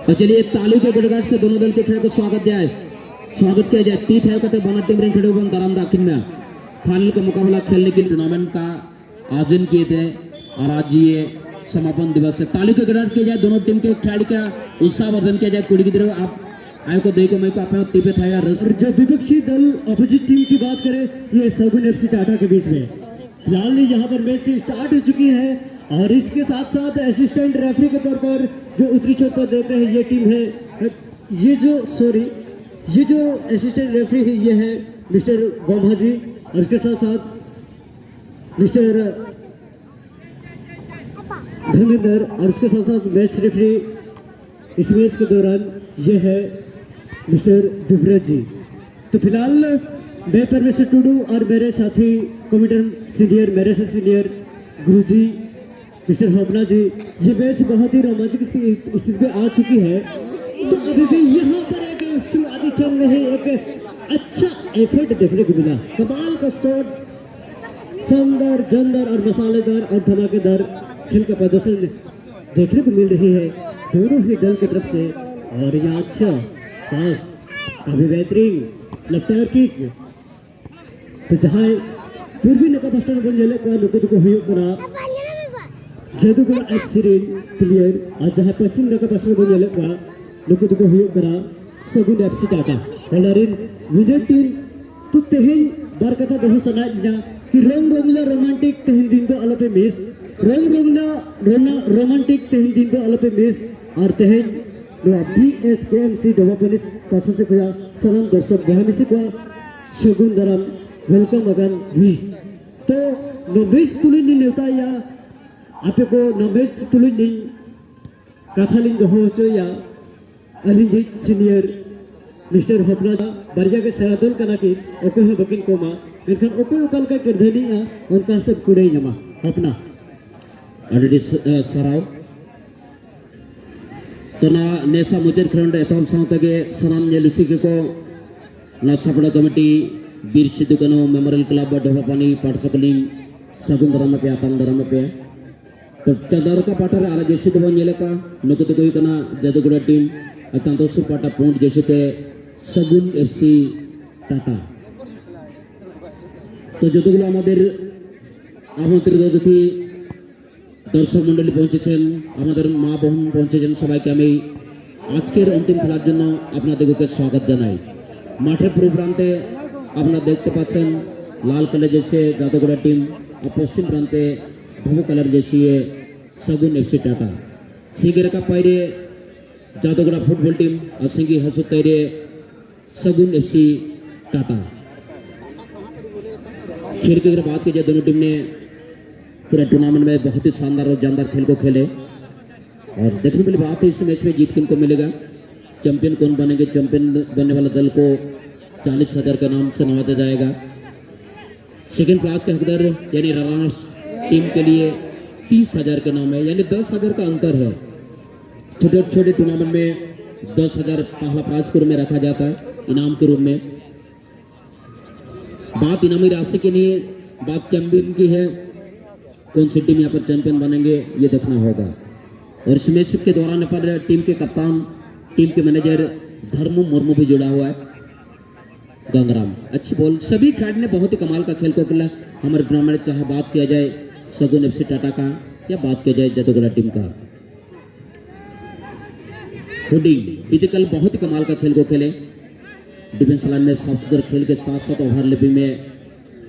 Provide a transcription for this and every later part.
तो चलिए तालू के गड़गड़ से दोनों दल के खेल को स्वागत किया जाए। टी फाइव का बना टीम रेन खड़े हुए दराम दाखिल में फाइनल का मुकाबला खेलने के लिए टूर्नामेंट का आयोजन किए थे और आज ये समापन दिवस है। तालू के गड़गड़ किया जाए, दोनों टीम के खिलाड़ी का उत्साहवर्धन किया जाए। कुड़ी की तरफ आप आयो को देखो मैं को अपने टीपे था रस। जब विपक्षी दल अपोजिट टीम की बात करें, ये सगुन एफसी टाटा के बीच में फिलहाल यहाँ पर मैच स्टार्ट हो चुकी है और इसके साथ साथ असिस्टेंट रेफरी के तौर पर जो उत्तरी चौक पर देख रहे हैं ये टीम है। ये जो असिस्टेंट रेफरी है ये है मिस्टर गोम्हा जी और इसके साथ साथ मिस्टर धर्मेंद्र और उसके साथ साथ मैच रेफरी इस मैच के दौरान ये है मिस्टर दुबराज जी। तो फिलहाल मैं परमेश्वर टुडू और मेरे साथी कमेंटेटर सीनियर मेरे से सीनियर गुरुजी मिस्टर होपना जी, ये मैच बहुत ही रोमांचक स्थिति पे आ चुकी है। तो अभी भी यहाँ पर एक शुरुआती चल रहे एक अच्छा एफर्ट देखने को मिला, कमाल का शॉट, शानदार जानदार और मसालेदार और धमाकेदार खेल का प्रदर्शन देखने को मिल रही है दोनों ही दल की तरफ से। और यहाँ अच्छा पास काफी बेहतरीन लगता है किक। तो जहाँ पूर्वी नका फर्स्ट बन जाने का नुकत को हुई बना जादूगढ़ एफ सीरीज प्लेयर और जहाँ पश्चिम नका फर्स्ट बन जाने का नुकत को हुई बना सगुन एफसी टाटा हलारिन विजय टीम। तो तेहन बार कथा दोनों सना कि रंग रंगला रोमांटिक तेहन दिन दो अलग पे मिस रंग रंगला रोमांटिक तेहन दिन दो अलग पे मिस और तेहन BSKMC डेवलपमेंट पास से कोया सलाम दर्शक बहन से कोया शगुन दराम वेलकम अगन विश। तो नोबेस तुली नहीं नेता या आप को नोबेस तुली नहीं कथालिंग हो चो या अलिंजित सीनियर मिस्टर होपना बरिया के सरादुल कना की ओको है बकिन कोमा मेनखान ओको ओकल का किरधनी आ उनका सब कुड़े जमा होपना ऑलरेडी सराव तो ना नेसा मुचर खरंड एतम साउते के सनाम ने लुसी के को ना सपड़ा कमेटी बीर सिद्धू कनो मेमोरियल क्लब ढोपानी पाठशाकली सगुन दराम पे आपान दराम पे तो चंदर का पाटर आला जैसे तो बन का नुकत कोई कना जादूगढ़ टीम अतंतोसु पाटा पूंट जैसे ते सगुन एफसी टाटा। तो যতগুলো আমাদের আমন্ত্রিত অতিথি দর্শক মণ্ডলী পৌঁছেছেন, আমাদের মা বোন পৌঁছেছেন, সবাইকে আমি আজকের অন্তিম খেলার জন্য আপনাদেরকে স্বাগত জানাই। মাঠের পূর্ব প্রান্তে আপনারা দেখতে পাচ্ছেন লাল কালার जैसे जादूगढ़ टीम और पश्चिम प्रांते धूप कलर जैसी है सगुन एफसी टाटा। सिंगेर का पैरे जादूगढ़ फुटबॉल टीम और सिंगी हसु तैरे सगुन एफसी टाटा। खेल की अगर बात की जाए दोनों टीम ने पूरे टूर्नामेंट में बहुत ही शानदार और जानदार खेल को खेले और देखने वाली बात है इस मैच में जीत किनको मिलेगा, चैंपियन कौन बनेंगे। चैंपियन बनने वाला दल को 40,000 के नाम से नवाजा जाएगा। सेकेंड क्लास के हकदार यानी राणा टीम के लिए 30,000 का नाम है, यानी 10,000 का अंतर है। छोटे छोटे टूर्नामेंट में 10,000 पहला प्राइज के रूप में रखा जाता है इनाम के रूप में। बात इनामी राशि के लिए बात चैंपियन की है, कौन सी टीम यहाँ पर चैंपियन बनेंगे ये देखना होगा। और इस मैच के दौरान पर टीम के कप्तान टीम के मैनेजर धर्मू मुर्मू भी जुड़ा हुआ है। गंगराम अच्छी बॉल, सभी खिलाड़ी ने बहुत ही कमाल का खेल को खेला हमारे टूर्नामेंट, चाहे बात किया जाए सगुन एफसी टाटा का या बात किया जाए जादूगढ़ टीम का। हुडिंग इतिकल बहुत ही कमाल का खेल को खेले, डिफेंस लाइन में साफ सुथरा खेल के साथ साथ ओवरलैपिंग में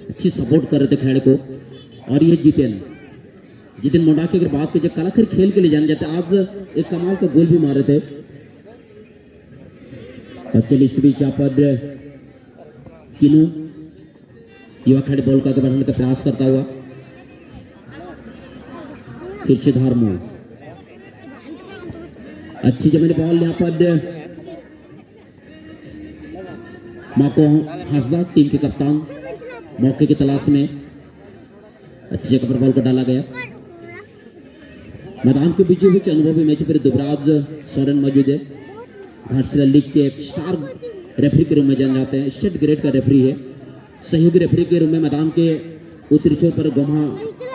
अच्छी सपोर्ट कर रहे थे खिलाड़ी को। और ये जितिन मोंडा की अगर बात की जाए कलाकर खेल के लिए जाने जाते, आज एक कमाल का गोल भी मारे थे। और चलिए इस बीच पर किनू युवा खिलाड़ी बॉल को आगे बढ़ाने का प्रयास करता हुआ, फिर से धारमो अच्छी जमीन बॉल यहाँ पर माको हंसदा टीम के कप्तान मौके की तलाश में अच्छी जगह पर बॉल को डाला गया। मैदान के बीचों बीच अनुभवी मैच पर दुबराज सोरेन मौजूद है, घाटशिला लीग के एक स्टार रेफरी के रूप में जाने जाते हैं, स्टेट ग्रेड का रेफरी है। सहयोगी रेफरी के रूप में मैदान के उत्तरी छोर पर गोम्हा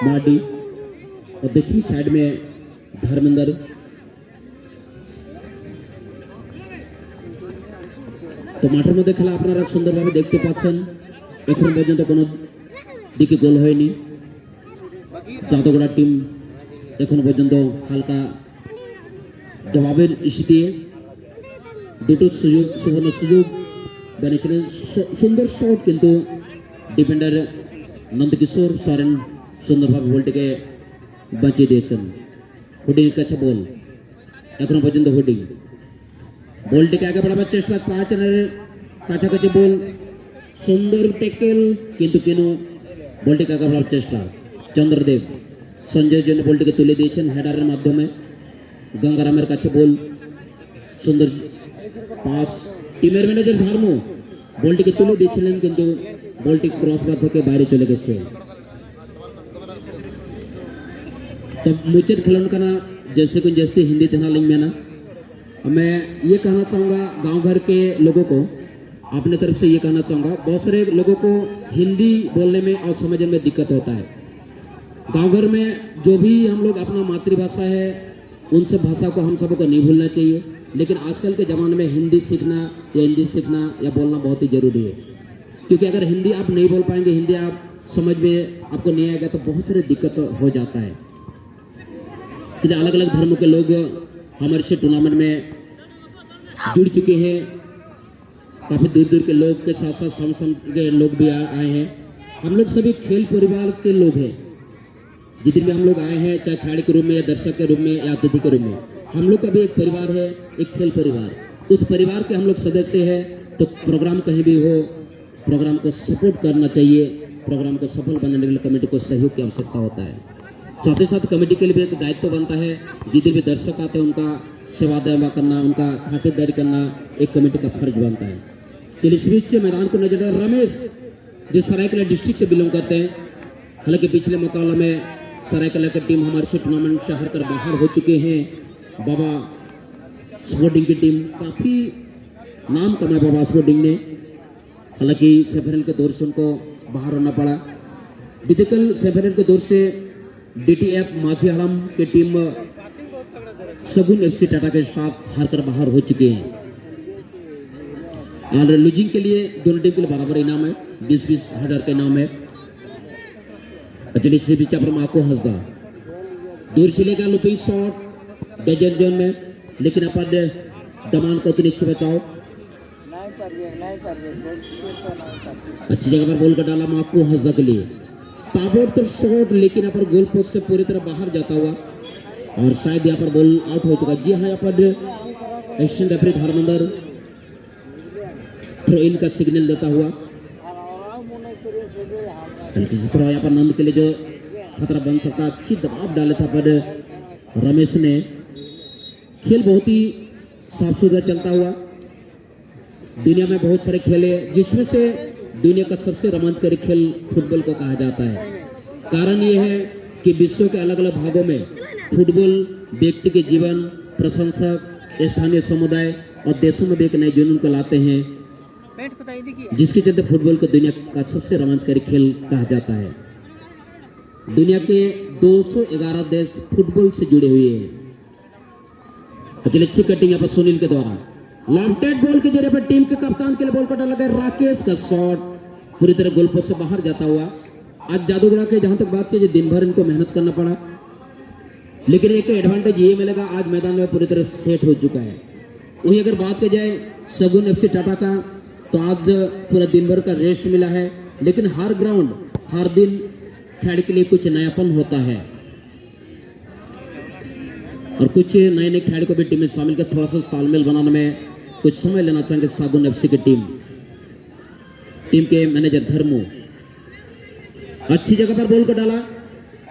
मार्डी और दक्षिणी साइड में धर्मेंद्र তো মাঠের মধ্যে খেলা আপনারা সুন্দরভাবে দেখতে পাচ্ছেন। এখন পর্যন্ত কোনো দিকে গোল হয়নি। জাদুগড়া টিম এখন পর্যন্ত হালকা জবাবের ইস্যু দিয়ে দুটো সুবর্ণ সুযোগ বানিয়েছিলেন। সুন্দর শট, কিন্তু ডিফেন্ডার নন্দকিশোর সরেন সুন্দরভাবে বলটিকে বাঁচিয়ে দিয়েছেন। হুডিং এর কাছে বল, এখনো পর্যন্ত হুডিং বলটিকে আগে বাড়াবার চেষ্টা, 5 রানের কাছাকাছি বল, সুন্দর টেকেল, কিন্তু কেন বলটিকে আগে বাড়াবার চেষ্টা। চন্দ্রদেব সঞ্জয়ের জন্য বলটিকে তুলে দিয়েছেন হেডারের মাধ্যমে। গঙ্গারামের কাছে বল, সুন্দর পাস, টিমের ম্যানেজার ধর্ম বলটিকে তুলে দিয়েছিলেন, কিন্তু বলটি क्रॉसबार থেকে বাইরে चले গেছে। तो मुझे खिलाने का ना जैसे हिंदी तना लिंग में ना, मैं ये कहना चाहूँगा गांव घर के लोगों को, अपने तरफ से ये कहना चाहूँगा, बहुत सारे लोगों को हिंदी बोलने में और समझने में दिक्कत होता है। गांव घर में जो भी हम लोग अपना मातृभाषा है उन सब भाषा को हम सबको नहीं भूलना चाहिए, लेकिन आजकल के ज़माने में हिंदी सीखना या इंग्लिश सीखना या बोलना बहुत ही ज़रूरी है। क्योंकि अगर हिंदी आप नहीं बोल पाएंगे, हिंदी आप समझ में आपको नहीं आएगा, तो बहुत सारी दिक्कत हो जाता है। इसलिए अलग अलग धर्मों के लोग हमारे से टूर्नामेंट में जुड़ चुके हैं। काफ़ी दूर दूर के लोग के साथ साथ सम के लोग भी आए हैं। हम लोग सभी खेल परिवार के लोग हैं। जितने भी हम लोग आए हैं, चाहे खिलाड़ी के रूप में या दर्शक के रूप में या अतिथि के रूप में, हम लोग का भी एक परिवार है, एक खेल परिवार। उस परिवार के हम लोग सदस्य हैं। तो प्रोग्राम कहीं भी हो, प्रोग्राम को सपोर्ट करना चाहिए। प्रोग्राम को सफल बनाने के लिए कमेटी को सहयोग की आवश्यकता होता है। साथ ही साथ कमेटी के लिए भी एक दायित्व बनता है, जितने भी दर्शक आते हैं उनका सेवा देवा करना, उनका खातिरदारी करना एक कमेटी का फर्ज बनता है। चलिए इस बीच मैदान को नजर रमेश, जो सरायकेला डिस्ट्रिक्ट से बिलोंग करते हैं। हालांकि पिछले मुकाबले में सरायकेला की टीम हमारे से टूर्नामेंट से हार कर बाहर हो चुके हैं। बाबा स्पोर्टिंग की टीम काफ़ी नाम कमाया बाबा स्पोर्टिंग ने, हालांकि सेमीफाइनल के दौर से उनको बाहर होना पड़ा। डिजिटल सेमीफाइनल के दौर से DTF माझी हड़म की टीम सगुन FC टाटा के साथ हारकर बाहर हो चुके हैं। और लूजिंग के लिए दोनों टीम के लिए बराबर इनाम है, 20-20 हज़ार का इनाम है। चलिए इसी बीच पर माको हंसदा दूर से लेगा लुपिंग शॉट डेजर जोन में, लेकिन अपन दमान को तो नीचे बचाओ। अच्छी जगह पर बॉल का डाला माको हंसदा के लिए, ताबड़तोड़ शॉट, लेकिन यहाँ पर गोल पोस्ट से पूरी तरह बाहर जाता हुआ, और शायद यहाँ पर बॉल आउट हो चुका। जी हाँ, यहाँ पर Asian referee Dharmendra throw in का सिग्नल देता हुआ, यहाँ पर नंद के लिए जो खतरा बन सकता, अच्छी दबाव डाले था पर रमेश ने। खेल बहुत ही साफ सुथरा चलता हुआ। दुनिया में बहुत सारे खेल है, जिसमें से दुनिया का सबसे रोमांचकारी खेल फुटबॉल को कहा जाता है। कारण ये है कि विश्व के अलग अलग भागों में फुटबॉल व्यक्ति के जीवन, प्रशंसक, स्थानीय समुदाय और देशों में भी एक नए जुनून को लाते हैं, जिसके चलते फुटबॉल को दुनिया का सबसे रोमांचकारी खेल कहा जाता है। दुनिया के 211 देश फुटबॉल से जुड़े हुए हैं। चलिए अच्छी कटिंग यहाँ पर सुनील के द्वारा लॉन्टेड बॉल के जरिए पर टीम के कप्तान के लिए बॉल को डाला गया। राकेश का शॉट पूरी तरह गोल पोस्ट से बाहर जाता हुआ। आज जादूगड़ा के जहां तक बात की, दिन भर इनको मेहनत करना पड़ा, लेकिन एक एडवांटेज ये मिलेगा, आज मैदान में पूरी तरह सेट हो चुका है। वही अगर बात की जाए सगुन FC टाटा का, तो आज पूरा दिन भर का रेस्ट मिला है, लेकिन हर ग्राउंड हर दिन खिलाड़ी के लिए कुछ नयापन होता है, और कुछ नए नए खिलाड़ी को भी टीम में शामिल कर थोड़ा सा तालमेल बनाने में कुछ समय लेना चाहेंगे सागुन FC की टीम के मैनेजर धर्मो। अच्छी जगह पर बॉल को डाला,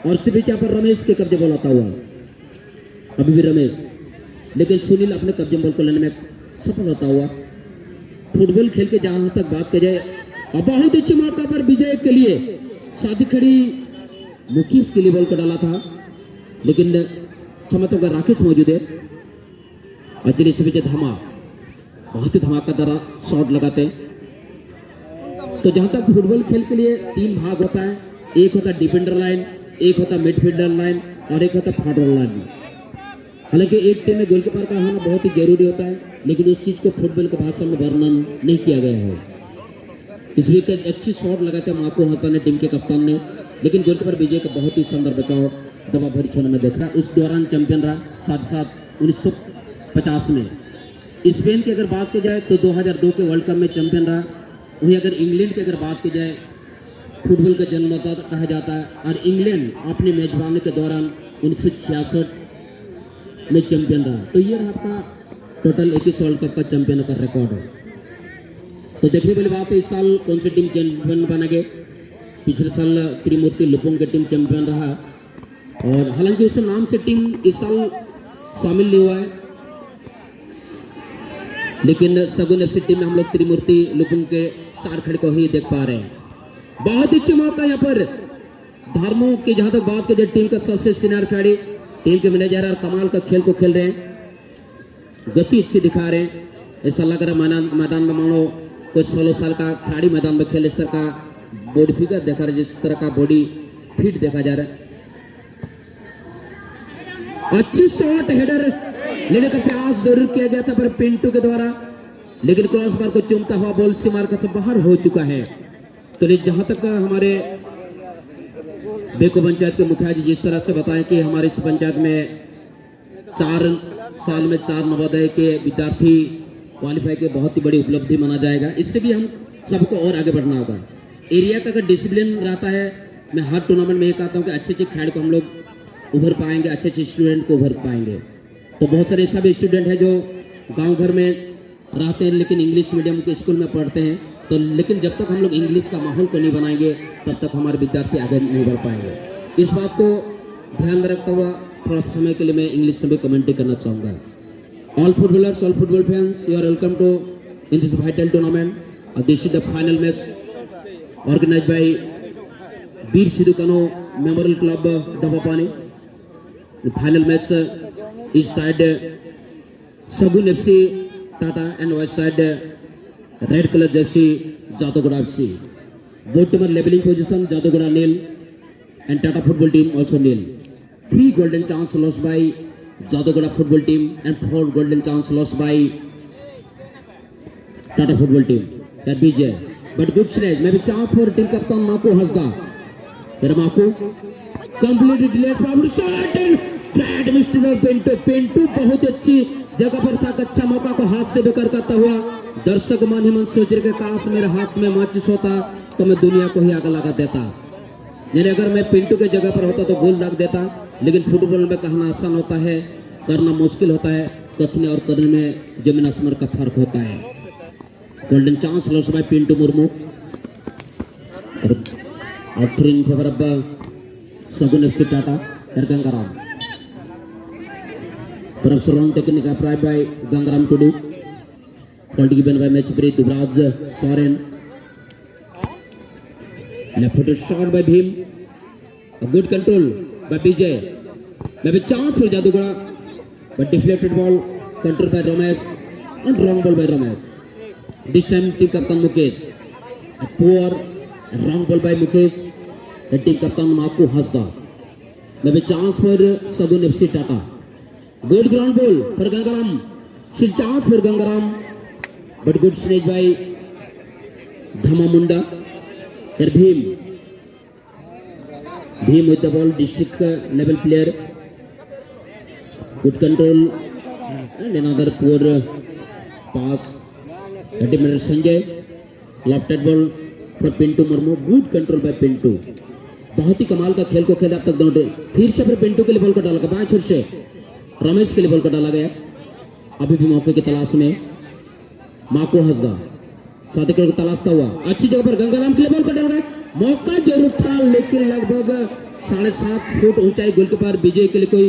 और इसी बीच पर रमेश के कब्जे बॉल आता हुआ, अभी भी रमेश, लेकिन सुनील अपने कब्जे बॉल को लेने में सफल होता हुआ। फुटबॉल खेल के जहां तक बात की जाए, बहुत अच्छी मौका पर विजय के लिए साथी खड़ी मुकेश के लिए बॉल को डाला था, लेकिन क्षमता का राकेश मौजूद है। और चलिए इसी बीच धमा बहुत ही धमाकेदार शॉट लगाते। तो जहां तक फुटबॉल खेल के लिए 3 भाग होता है, एक होता डिफेंडर लाइन, एक होता मिडफील्डर लाइन, और एक होता फॉरवर्ड लाइन। हालांकि एक टीम में गोलकीपर का होना बहुत ही जरूरी होता है, लेकिन उस चीज को फुटबॉल की भाषा में वर्णन नहीं किया गया है। इस वीक अच्छी शॉट लगाते माको हंसदा ने टीम के कप्तान ने, लेकिन गोलकीपर विजय का बहुत ही शानदार बचाव दबा भरी क्षण में देखा। उस दौरान चैंपियन रहा साथ साथ 1950 में। स्पेन की अगर बात की जाए तो 2002 के वर्ल्ड कप में चैंपियन रहा। वहीं अगर इंग्लैंड की अगर बात की जाए, फुटबॉल का जन्मदाता कहा जाता है, और इंग्लैंड अपनी मेजबानी के दौरान 1966 में चैंपियन रहा। तो ये रहा आपका टोटल 21 वर्ल्ड कप का चैंपियन का रिकॉर्ड है। तो देखने वाली बात है इस साल कौन सी टीम चैंपियन बनेगी। पिछले साल त्रिमूर्ति लुपोंग की टीम चैंपियन रहा, और हालांकि उस नाम से टीम इस साल शामिल नहीं हुआ है, लेकिन सगुन एफसी टीम में हम लोग त्रिमूर्ति लुपोंग के 4 खिलाड़ी को ही देख पा रहे हैं। बहुत ही अच्छा मौका यहाँ पर धर्मों की जहां तक बात की जाए, टीम का सबसे सीनियर खिलाड़ी, टीम के मैनेजर और कमाल का खेल को खेल रहे हैं, गति अच्छी दिखा रहे हैं। ऐसा लग रहा है मैदान में मानो कोई 16 साल का खिलाड़ी मैदान में खेल, इस तरह का बॉडी फिगर देखा रहा है, जिस तरह का बॉडी फिट देखा जा रहा है। अच्छी शॉट हेडर लेने का प्रयास जरूर किया गया था पर पिंटू के द्वारा, लेकिन क्रॉस बार को चूमता हुआ बॉल सीमा का से बाहर हो चुका है। तो जहां तक हमारे बेको पंचायत के मुखिया जी जिस तरह से बताएं कि हमारे इस पंचायत में 4 साल में 4 नवोदय के विद्यार्थी क्वालिफाई के बहुत ही बड़ी उपलब्धि माना जाएगा। इससे भी हम सबको और आगे बढ़ना होगा। एरिया का अगर डिसिप्लिन रहता है, मैं हर टूर्नामेंट में ये कहता हूँ कि अच्छे अच्छे खिलाड़ी को हम लोग उभर पाएंगे, अच्छे अच्छे स्टूडेंट को उभर पाएंगे। तो बहुत सारे ऐसा भी स्टूडेंट है जो गांव भर में रहते हैं लेकिन इंग्लिश मीडियम के स्कूल में पढ़ते हैं, तो लेकिन जब तक हम लोग इंग्लिश का माहौल को नहीं बनाएंगे तब तक हमारे विद्यार्थी आगे नहीं बढ़ पाएंगे। इस बात को ध्यान में रखता हुआ थोड़ा सा समय के लिए मैं इंग्लिश में भी कमेंट्री करना चाहूँगा। All footballers, all football fans, you are welcome to in this vital tournament. This is the final match organized by Veer Sidhu Kano Memorial Club, Dabapani. The final match east side Sagun FC Tata and west side red color jersey Jadavgoda FC. Both team are leveling position. Jadavgoda nil and Tata football team also nil. 3 golden chance lost by Jadavgoda football team and 4 golden chance lost by Tata football team. That BJ, but good sledge. Maybe chance for team captain Mako Hasda. Here Mako completed late from shot and bad mistake of Pinto. Pinto बहुत अच्छी जगह पर था, अच्छा मौका को हाथ से बेकार करता हुआ। दर्शक मान हेमंत सोच रहे काश मेरे हाथ में माचिस होता तो मैं दुनिया को ही आग लगा देता। यानी अगर मैं पिंटू के जगह पर होता तो गोल दाग देता, लेकिन फुटबॉल में कहना आसान होता है, करना मुश्किल होता है। कथने और करने में जमीन आसमान का फर्क होता है। Golden chance loss by Pintu Murmu और 3 इन फेवर ऑफ सगुन FC Tata Gangaram. Perhaps wrong technique applied by Gangaram Tudu. Fault given by matchbreak Duvraj Soren. Left footed shot by Bhim. A good control by BJ. Maybe chance for Jadavgoda, but deflected ball controlled by Ramesh and wrong ball by Ramesh. This time team captain Mukesh. A poor wrong ball by Mukesh. The team captain Mako Hasda. Maybe chance for Sagun FC Tata. Good ground ball for Gangaram. Still chance for Gangaram, but good snake by Dhamamunda. Here Bhim. Bhim with the ball, district level player. Good control and another poor pass. 30 minutes Sanjay. Lofted ball for Pintu Murmu. Good control by Pintu. बहुत ही कमाल का खेल को खेला अब तक दोनों। फिर से फिर पिंटू के लिए बॉल को डाला गया, बाएं छोर से रमेश के लिए बॉल को डाला गया। अभी भी मौके की तलाश में माको हसदा साथी को तलाशता हुआ अच्छी जगह पर गंगाराम के लिए बॉल को डाला गया। मौका जरूर था लेकिन लगभग 7.5 फुट ऊंचाई गोलकीपर विजय के लिए कोई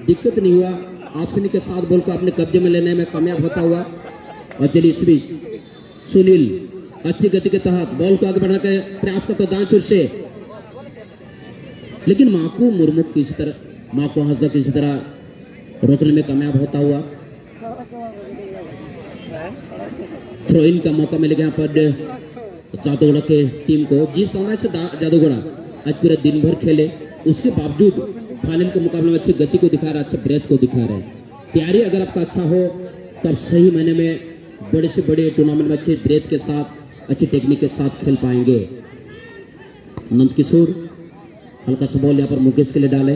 दिक्कत नहीं हुआ। आसानी के साथ बॉल को अपने कब्जे में लेने में कामयाब होता हुआ। और चलिए इस बीच सुनील अच्छी गति के तहत बॉल को आगे बढ़ाने का प्रयास करता दाएं छोर से, लेकिन माको मुर्मू किसी तरह माको हसदा किसी तरह रोकने में कामयाब होता हुआ। थ्रो इन का मौका मिल गया पर जादवगढ़ के टीम को। जिस समय से जादवगढ़ आज पूरा दिन भर खेले उसके बावजूद फाइनल के मुकाबले में अच्छी गति को दिखा रहा है, अच्छे ब्रेथ को दिखा रहे हैं। तैयारी अगर आपका अच्छा हो तब सही महीने में बड़े से बड़े टूर्नामेंट में अच्छे ब्रेथ के साथ अच्छी टेक्निक के साथ खेल पाएंगे। नंद किशोर हल्का सा बॉल यहाँ पर मुकेश के लिए डाले।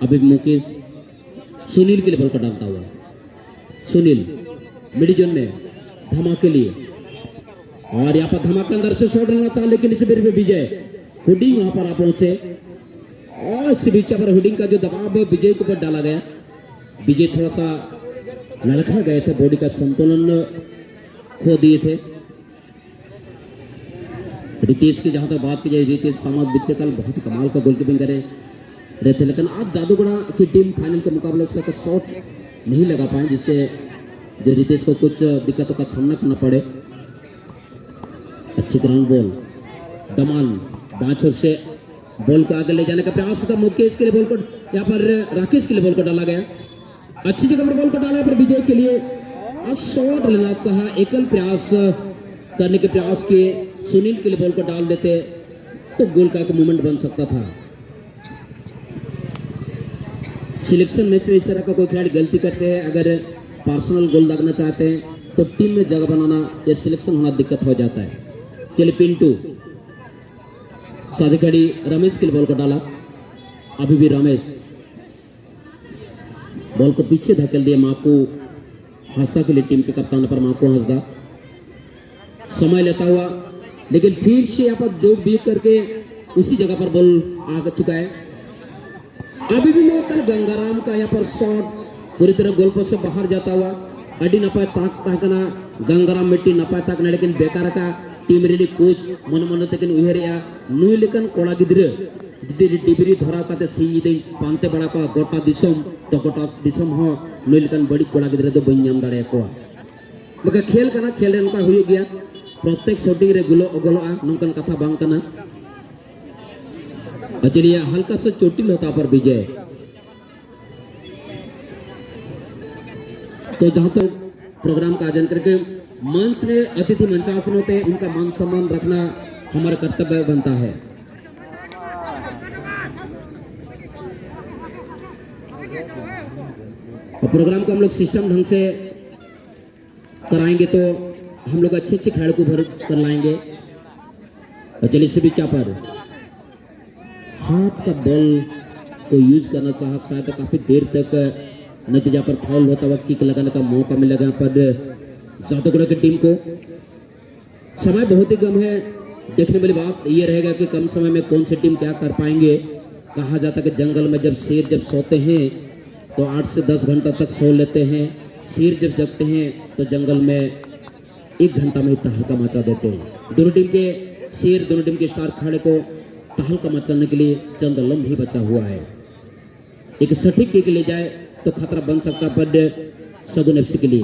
अभी मुकेश सुनील के लिए बॉल का डालता हुआ सुनील मिडी जोन में धमाके के लिए और यहाँ पर धमाके अंदर से शॉट लेना चाह लेकिन इस पे विजय हुडिंग यहाँ पर आ पहुंचे और इस बीच पर हुडिंग का जो दबाव विजय के ऊपर डाला गया। विजय थोड़ा सा लड़खड़ा गए थे, बॉडी का संतुलन खो दिए थे। रितेश की जहां तक बात की जाए, रितेश समाज बीते कल बहुत ही कमाल का गोलकीपिंग करे रहे थे, लेकिन आज जादूगढ़ा की टीम फाइनल का मुकाबला उसका शॉट नहीं लगा पाए, जिससे जो रितेश को कुछ दिक्कतों का सामना करना पड़े। अच्छी ग्राउंड बॉल दमान बाँछोर से बॉल को आगे ले जाने का प्रयास था। मुकेश के लिए बॉल को यहाँ पर राकेश के लिए बॉल को डाला गया। अच्छी जगह पर बॉल को डाला पर विजय के लिए शॉट लेना चाहा, एकल प्रयास करने के प्रयास किए। सुनील के लिए बॉल को डाल देते तो गोल का एक मूवमेंट बन सकता था। सिलेक्शन मैच में इस तरह का कोई खिलाड़ी गलती करते हैं, अगर पर्सनल गोल दागना चाहते हैं तो टीम में जगह बनाना या सिलेक्शन होना दिक्कत हो जाता है। चलिए पिंटू साधी खड़ी रमेश के लिए बॉल को डाला। अभी भी रमेश बॉल को पीछे धकेल दिया। माकू हंसदा के लिए टीम के कप्तान पर माकू हंसदा समय लेता हुआ, लेकिन फिर से यहाँ पर जो भी करके उसी जगह पर बॉल आ चुका है। अभी भी मौका है गंगाराम का, यहाँ पर शॉट पूरी तरह गोल पोस्ट से बाहर जाता हुआ। अडी नपाय ताक ताकना गंगाराम मिट्टी नपाय ताकना, लेकिन बेकार का टीम रेडी कोच मन मन तक उहरिया नुई लेकन कोड़ा गिद्रे जुदी डिबरी धरा काते सी दे पांते बड़ा को गोटा दिसम तो गोटा दिसम हो नुई लेकन बड़ी कोड़ा गिद्रे दो बन नाम दाड़े को मगर खेल करना खेल उनका हुई गया। प्रत्येक शॉटिंग रे गुलो गोलोआ नंकन कथा बांग करना। चलिए हल्का सा चोटिल होता पर विजय। तो जहां तक प्रोग्राम का आयोजन करके मंच में अतिथि मंचासन होते हैं, उनका मान सम्मान रखना हमारा कर्तव्य बनता है। और प्रोग्राम को हम लोग सिस्टम ढंग से कराएंगे तो हम लोग अच्छे अच्छे खिलाड़ी को भर कर लाएंगे। और चलिए इसी बीच पर हाथ का बॉल को यूज करना चाहा, शायद काफी देर तक नतीजा पर फाउल होता हुआ किक लगाने का मौका मिलेगा। पर जादूगढ़ की टीम को समय बहुत ही कम है। देखने वाली बात यह रहेगा कि कम समय में कौन सी टीम क्या कर पाएंगे। कहा जाता है कि जंगल में जब शेर जब सोते हैं तो 8 से 10 घंटा तक सो लेते हैं, शेर जब जगते हैं तो जंगल में 1 घंटा में ही तहलका मचा देते हैं। दोनों टीम के शेर, दोनों टीम के स्टार खिलाड़ी को तहलका मचाने के लिए चंद लम्हे ही बचा हुआ है। एक सटीक किक ले जाए तो खतरा बन सकता है पर सगुन एफसी के लिए।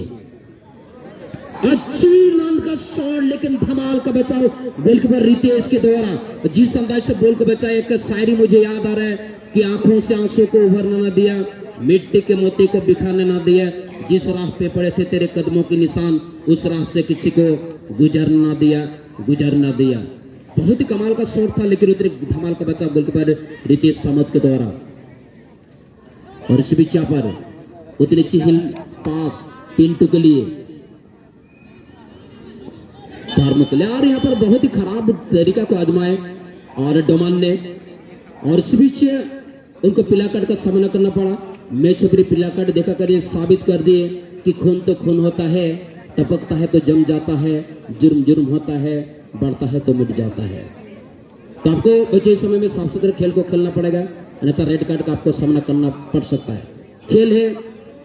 अच्छी नाम का शॉट, लेकिन धमाल का बचाव गोलकीपर रितेश के द्वारा। जिस अंदाज से बॉल को बचाया, एक शायरी मुझे याद आ रहा है कि आंखों से आंसू को उभरने ना दिया, मिट्टी के मोती को बिखारने ना दिया, जिस राह पे पड़े थे तेरे कदमों के निशान उस राह से किसी को गुजर ना दिया। बहुत ही कमाल का शॉट था, लेकिन उतने धमाल का बचाव गोलकीपर रितेश सामंत के द्वारा। और इस बीच पर उतनी चिहिल पास पिंटू के लिए धार्मिक ले, और यहाँ पर बहुत ही खराब तरीका को आजमाए और डोमान ने, और इस बीच उनको पीला कार्ड का सामना करना पड़ा। मैच अपनी पीला कार्ड देखा कर साबित कर दिए कि खून तो खून होता है, टपकता है तो जम जाता है, जुर्म जुर्म होता है, बढ़ता है तो मिट जाता है। तो आपको बचे समय में साफ सुथरे खेल को खेलना पड़ेगा, अन्यथा रेड कार्ड का आपको सामना करना पड़ सकता है। खेल है,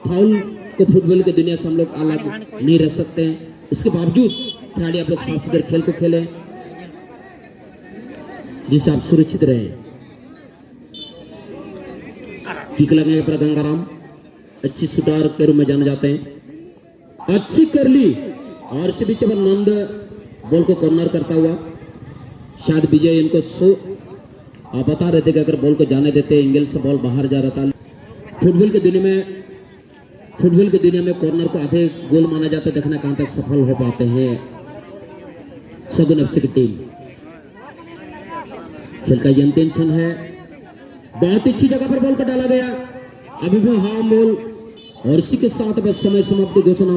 फाउल को फुटबॉल की दुनिया से हम लोग अलग नहीं रह सकते हैं। इसके बावजूद खिलाड़ी आप लोग साफ सुथरे खेल को खेलें जिससे आप सुरक्षित रहें। किक लगने पर गंगाराम अच्छी शूटर के रूप में जाने जाते हैं, अच्छी कर ली। और इसी बीच पर नंद बॉल को कॉर्नर करता हुआ, शायद विजय इनको आप बता रहे थे कि अगर बॉल को जाने देते एंगल से बॉल बाहर जा रहा था। फुटबॉल की दुनिया में कॉर्नर को आधे गोल माना जाता है, देखना कहां तक सफल हो पाते हैं सगुन एफसी की टीम। खेल का यह अंतिम क्षण है, बहुत अच्छी जगह पर बॉल को डाला गया। अभी भी हाँ बॉल और इसी के साथ अब समय समाप्ति घोषणा